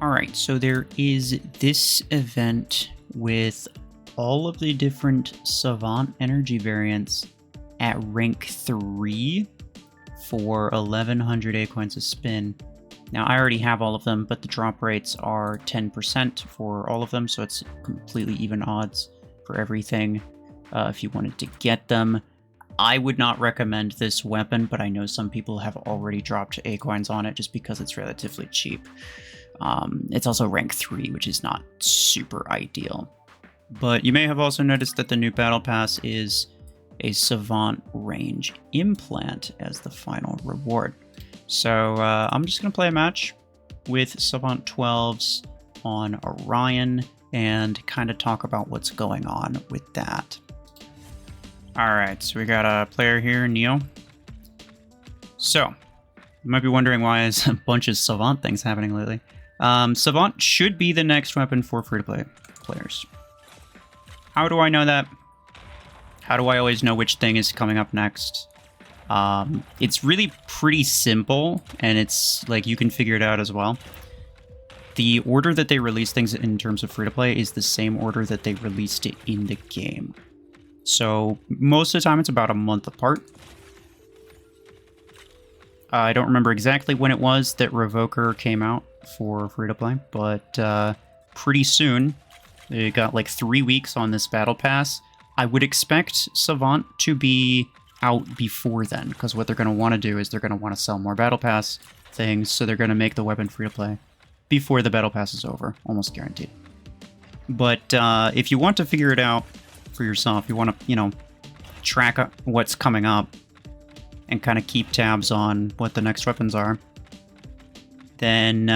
Alright, so there is this event with all of the different Savant energy variants at rank 3 for 1100 A-coins a spin. Now, I already have all of them, but the drop rates are 10% for all of them, so it's completely even odds for everything if you wanted to get them. I would not recommend this weapon, but I know some people have already dropped A-coins on it just because it's relatively cheap. It's also rank 3, which is not super ideal. But you may have also noticed that the new battle pass is a Savant range implant as the final reward. So I'm just going to play a match with Savant 12s on Orion and kind of talk about what's going on with that. Alright, so we got a player here, Neo. So, you might be wondering why there's a bunch of Savant things happening lately. Savant should be the next weapon for free-to-play players. How do I know that? How do I always know which thing is coming up next? It's really pretty simple, and it's like you can figure it out as well. The order that they release things in terms of free-to-play is the same order that they released it in the game. So most of the time it's about a month apart. I don't remember exactly when it was that Revoker came out for free-to-play, but pretty soon. They got like 3 weeks on this battle pass. I would expect Savant to be out before then, because what they're going to want to do is they're going to want to sell more battle pass things, so they're going to make the weapon free-to-play before the battle pass is over, almost guaranteed. But if you want to figure it out for yourself, you want to, track what's coming up and kind of keep tabs on what the next weapons are, then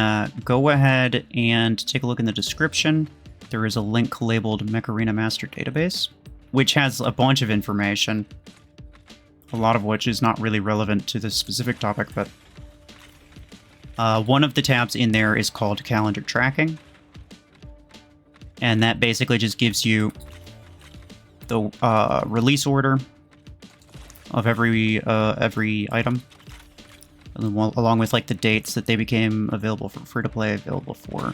go ahead and take a look in the description. There is a link labeled Mecharena Master Database, which has a bunch of information, a lot of which is not really relevant to this specific topic, but one of the tabs in there is called Calendar Tracking, and that basically just gives you the release order of every item, along with like the dates that they became available for free-to-play, available for,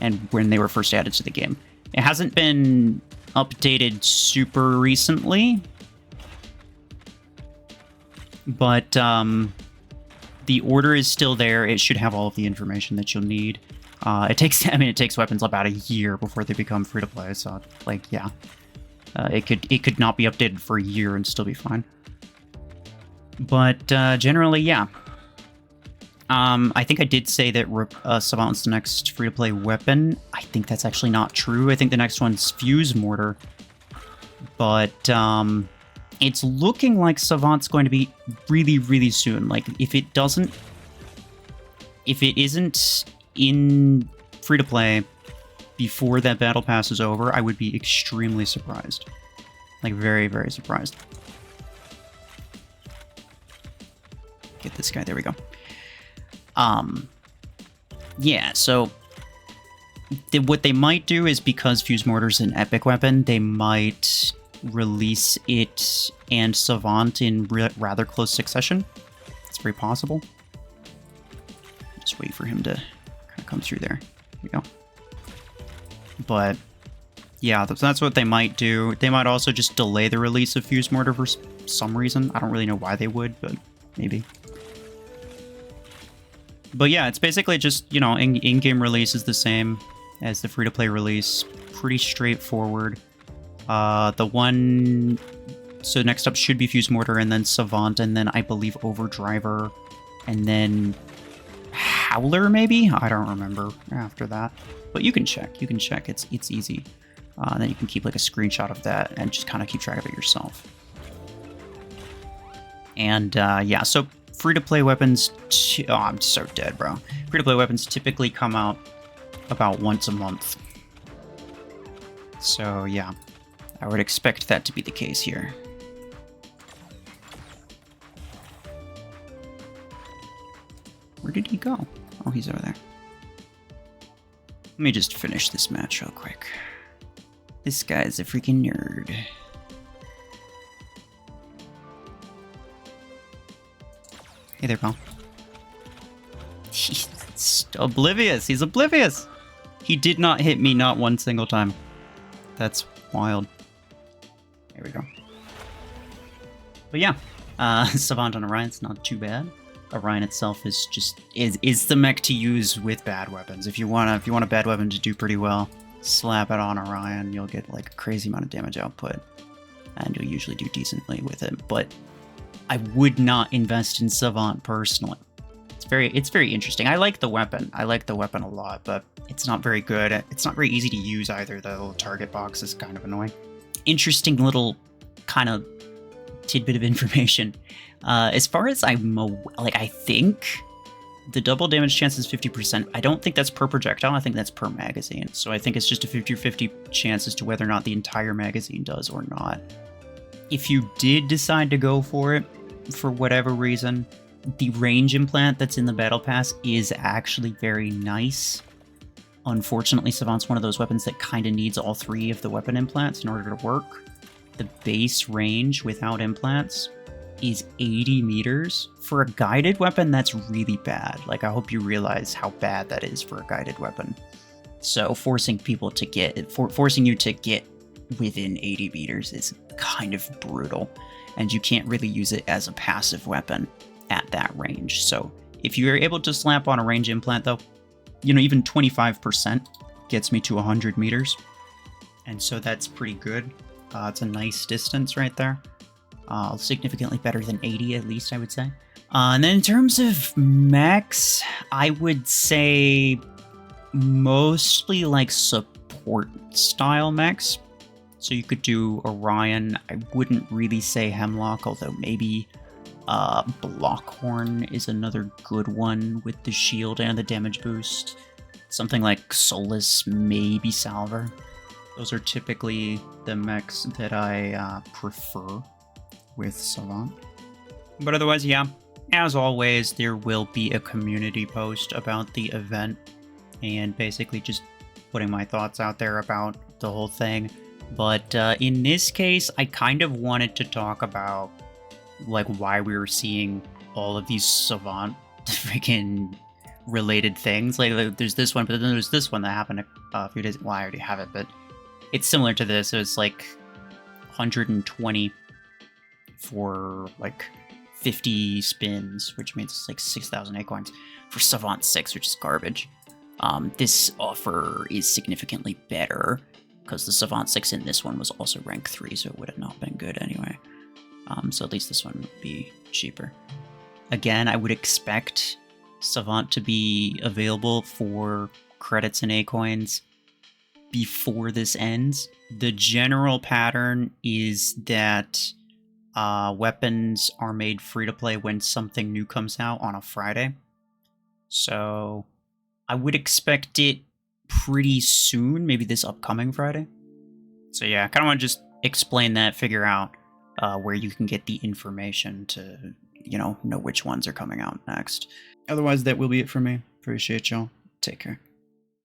and when they were first added to the game. It hasn't been updated super recently, but the order is still there. It should have all of the information that you'll need. It takes weapons about a year before they become free to play. So, like, yeah, it could not be updated for a year and still be fine. But generally, yeah. I think I did say that Savant's the next free to play weapon. I think that's actually not true. I think the next one's Fuse Mortar, but it's looking like Savant's going to be really, really soon. Like, if it isn't in free-to-play before that battle pass is over, I would be extremely surprised. Like, very, very surprised. Get this guy, there we go. Yeah, so what they might do is, because Fuse Mortar's an epic weapon, they might release it and Savant in rather close succession. It's very possible. Just wait for him to kind of come through there. There we go. But yeah, that's what they might do. They might also just delay the release of Fuse Mortar for some reason. I don't really know why they would, but maybe. But yeah, it's basically just, in-game release is the same as the free-to-play release. Pretty straightforward. So next up should be Fuse Mortar, and then Savant, and then I believe Overdriver, and then Howler, maybe? I don't remember after that. But you can check. It's easy. And then you can keep like a screenshot of that and just kind of keep track of it yourself. And yeah, so free-to-play weapons... Oh, I'm so dead, bro. Free-to-play weapons typically come out about once a month. So yeah, I would expect that to be the case here. Where did he go? Oh, he's over there. Let me just finish this match real quick. This guy's a freaking nerd. Hey there, pal. oblivious. He's oblivious. He did not hit me not one single time. That's wild. There we go. But yeah, Savant on Orion's not too bad. Orion itself is just is the mech to use with bad weapons. If you want a bad weapon to do pretty well, slap it on Orion. You'll get like a crazy amount of damage output, and you'll usually do decently with it. But I would not invest in Savant personally. It's very interesting. I like the weapon. I like the weapon a lot, but it's not very good. It's not very easy to use either. The little target box is kind of annoying. Interesting little kind of tidbit of information. As far as I think the double damage chance is 50%. I don't think that's per projectile. I think that's per magazine. So I think it's just a 50-50 chance as to whether or not the entire magazine does or not. If you did decide to go for it, for whatever reason, the range implant that's in the battle pass is actually very nice. Unfortunately, Savant's one of those weapons that kind of needs all three of the weapon implants in order to work. The base range without implants is 80 meters. For a guided weapon, that's really bad. Like, I hope you realize how bad that is for a guided weapon. So forcing you to get within 80 meters is kind of brutal, and you can't really use it as a passive weapon at that range. So if you're able to slap on a range implant though, even 25% gets me to 100 meters. And so that's pretty good. It's a nice distance right there. Significantly better than 80, at least, I would say. And then in terms of mechs, I would say mostly like support style mechs. So you could do Orion. I wouldn't really say Hemlock, although maybe Blockhorn is another good one with the shield and the damage boost. Something like Solus, maybe Salver. Those are typically the mechs that I prefer with Savant. But otherwise, yeah, as always, there will be a community post about the event and basically just putting my thoughts out there about the whole thing. But in this case, I kind of wanted to talk about like why we were seeing all of these Savant freaking related things. Like there's this one, but then there's this one that happened a few days. Well, I already have it, but it's similar to this. It was like 120 for like 50 spins, which means it's like 6,000 acorns for Savant 6, which is garbage. This offer is significantly better because the Savant 6 in this one was also rank 3, so it would have not been good anyway. So at least this one would be cheaper. Again, I would expect Savant to be available for credits and A-coins before this ends. The general pattern is that weapons are made free-to-play when something new comes out on a Friday. So I would expect it pretty soon, maybe this upcoming Friday. So yeah, I kind of want to just explain that, figure out where you can get the information to, know which ones are coming out next. Otherwise, that will be it for me. Appreciate y'all. Take care.